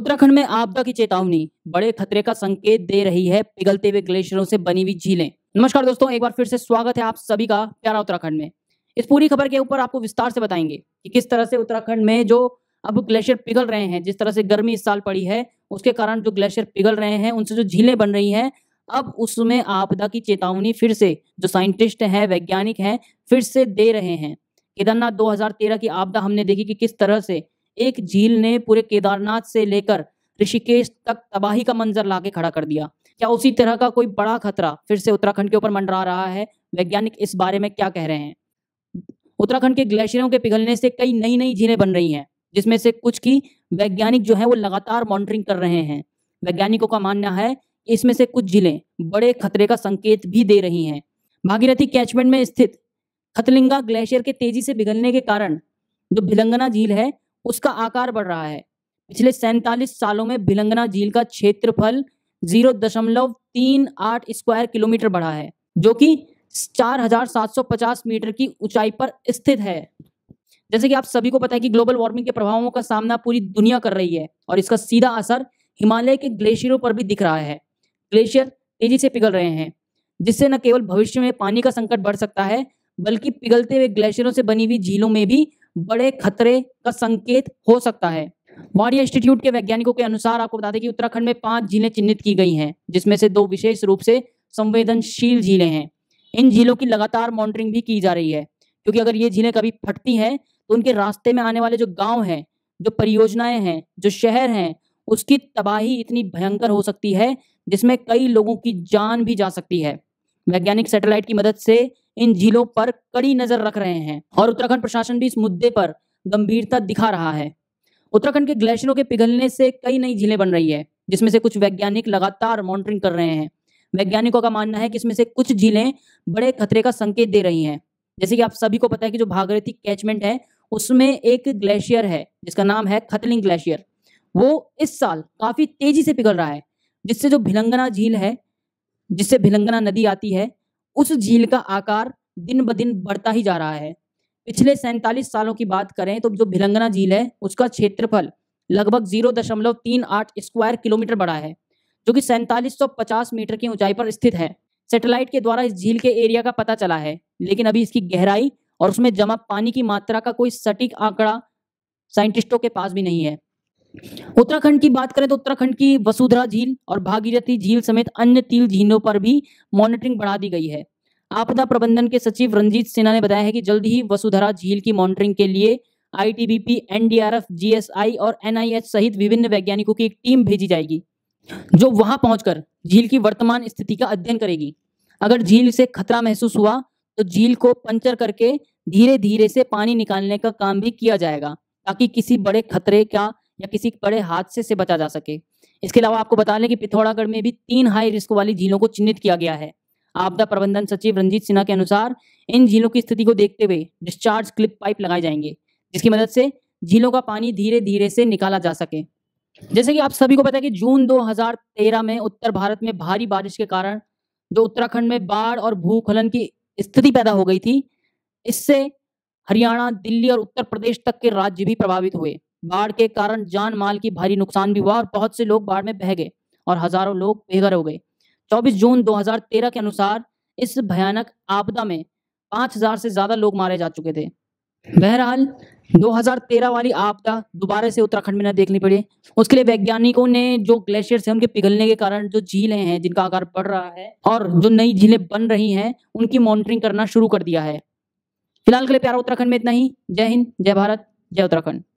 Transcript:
उत्तराखंड में आपदा की चेतावनी, बड़े खतरे का संकेत दे रही है पिघलते हुए ग्लेशियरों से बनी हुई झीलें। नमस्कार दोस्तों, एक बार फिर से स्वागत है आप सभी का प्यारा उत्तराखंड में। इस पूरी खबर के ऊपर आपको विस्तार से बताएंगे कि किस तरह से उत्तराखंड में जो अब ग्लेशियर पिघल रहे हैं, जिस तरह से गर्मी इस साल पड़ी है उसके कारण जो ग्लेशियर पिघल रहे हैं, उनसे जो झीलें बन रही हैं, अब उसमें आपदा की चेतावनी फिर से जो साइंटिस्ट हैं, वैज्ञानिक हैं, फिर से दे रहे हैं। केदारनाथ 2013 की आपदा हमने देखी कि किस तरह से एक झील ने पूरे केदारनाथ से लेकर ऋषिकेश तक तबाही का मंजर लाके खड़ा कर दिया। क्या उसी तरह का कोई बड़ा खतरा फिर से उत्तराखंड के ऊपर मंडरा रहा है? वैज्ञानिक इस बारे में क्या कह रहे हैं? उत्तराखंड के ग्लेशियरों के पिघलने से कई नई नई झीलें बन रही हैं, जिसमें से कुछ की वैज्ञानिक जो है वो लगातार मॉनिटरिंग कर रहे हैं। वैज्ञानिकों का मानना है कि इसमें से कुछ झीलें बड़े खतरे का संकेत भी दे रही हैं। भागीरथी कैचमेंट में स्थित खतलिंगा ग्लेशियर के तेजी से पिघलने के कारण जो भिलंगना झील है उसका आकार बढ़ रहा है। पिछले 47 सालों में भिलंगना झील का क्षेत्रफल 0.38 स्क्वायर किलोमीटर बढ़ा है, जो कि 4,750 मीटर की ऊंचाई पर स्थित है। जैसे कि आप सभी को पता है कि ग्लोबल वार्मिंग के प्रभावों का सामना पूरी दुनिया कर रही है और इसका सीधा असर हिमालय के ग्लेशियरों पर भी दिख रहा है। ग्लेशियर तेजी से पिघल रहे हैं, जिससे न केवल भविष्य में पानी का संकट बढ़ सकता है, बल्कि पिघलते हुए ग्लेशियरों से बनी हुई झीलों में भी बड़े खतरे का संकेत हो सकता है। वाडिया इंस्टीट्यूट के वैज्ञानिकों के अनुसार आपको बता दें कि उत्तराखंड में 5 झीलें चिन्हित की गई हैं, जिसमें से 2 विशेष रूप से संवेदनशील झीलें हैं। इन झीलों की लगातार मॉनिटरिंग भी की जा रही है, क्योंकि अगर ये झीलें कभी फटती हैं तो उनके रास्ते में आने वाले जो गांव हैं, जो परियोजनाएं हैं, जो शहर हैं, उसकी तबाही इतनी भयंकर हो सकती है जिसमें कई लोगों की जान भी जा सकती है। वैज्ञानिक सैटेलाइट की मदद से इन झीलों पर कड़ी नजर रख रहे हैं और उत्तराखंड प्रशासन भी इस मुद्दे पर गंभीरता दिखा रहा है। उत्तराखंड के ग्लेशियरों के पिघलने से कई नई झीलें बन रही है, जिसमें से कुछ वैज्ञानिक लगातार मॉनिटरिंग कर रहे हैं। वैज्ञानिकों का मानना है कि इसमें से कुछ झीलें बड़े खतरे का संकेत दे रही हैं। जैसे कि आप सभी को पता है कि जो भागीरथी कैचमेंट है उसमें एक ग्लेशियर है जिसका नाम है खतलिंग ग्लेशियर। वो इस साल काफी तेजी से पिघल रहा है, जिससे जो भिलंगना झील है, जिससे भिलंगना नदी आती है, उस झील का आकार दिन ब दिन बढ़ता ही जा रहा है। पिछले 47 सालों की बात करें तो जो भिलंगना झील है उसका क्षेत्रफल लगभग 0.38 स्क्वायर किलोमीटर बढ़ा है, जो कि 4750 मीटर की ऊंचाई पर स्थित है। सैटेलाइट के द्वारा इस झील के एरिया का पता चला है, लेकिन अभी इसकी गहराई और उसमें जमा पानी की मात्रा का कोई सटीक आंकड़ा साइंटिस्टों के पास भी नहीं है। उत्तराखंड की बात करें तो उत्तराखंड की वसुधरा झील और भागीरथी झील समेत अन्य 3 झीलों पर भी मॉनिटरिंग बढ़ा दी गई है। आपदा प्रबंधन के सचिव रंजीत सिन्हा ने बताया है कि जल्द ही वसुधरा झील की मॉनिटरिंग के लिए आईटीबीपी, एनडीआरएफ, जीएसआई और एनआईएच सहित विभिन्न वैज्ञानिकों की एक टीम भेजी जाएगी, जो वहां पहुंचकर झील की वर्तमान स्थिति का अध्ययन करेगी। अगर झील से खतरा महसूस हुआ तो झील को पंचर करके धीरे धीरे से पानी निकालने का काम भी किया जाएगा, ताकि किसी बड़े खतरे का या किसी बड़े हादसे से बचा जा सके। इसके अलावा आपको बता लें कि पिथौरागढ़ में भी 3 हाई रिस्क वाली झीलों को चिन्हित किया गया है। आपदा प्रबंधन सचिव रंजीत सिन्हा के अनुसार इन झीलों की स्थिति को देखते हुए डिस्चार्ज क्लिप पाइप लगाए जाएंगे, जिसकी मदद से झीलों का पानी धीरे धीरे से निकाला जा सके। जैसे कि आप सभी को पता है कि जून 2013 में उत्तर भारत में भारी बारिश के कारण जो उत्तराखंड में बाढ़ और भूस्खलन की स्थिति पैदा हो गई थी, इससे हरियाणा, दिल्ली और उत्तर प्रदेश तक के राज्य भी प्रभावित हुए। बाढ़ के कारण जान माल की भारी नुकसान भी हुआ और बहुत से लोग बाढ़ में बह गए और हजारों लोग बेघर हो गए। 24 जून 2013 के अनुसार इस भयानक आपदा में 5000 से ज्यादा लोग मारे जा चुके थे। बहरहाल 2013 वाली आपदा दोबारा से उत्तराखंड में न देखनी पड़े, उसके लिए वैज्ञानिकों ने जो ग्लेशियर से उनके पिघलने के कारण जो झीलें हैं जिनका आकार बढ़ रहा है और जो नई झीलें बन रही हैं, उनकी मॉनिटरिंग करना शुरू कर दिया है। फिलहाल के लिए प्यारा उत्तराखंड में इतना ही। जय हिंद, जय भारत, जय उत्तराखंड।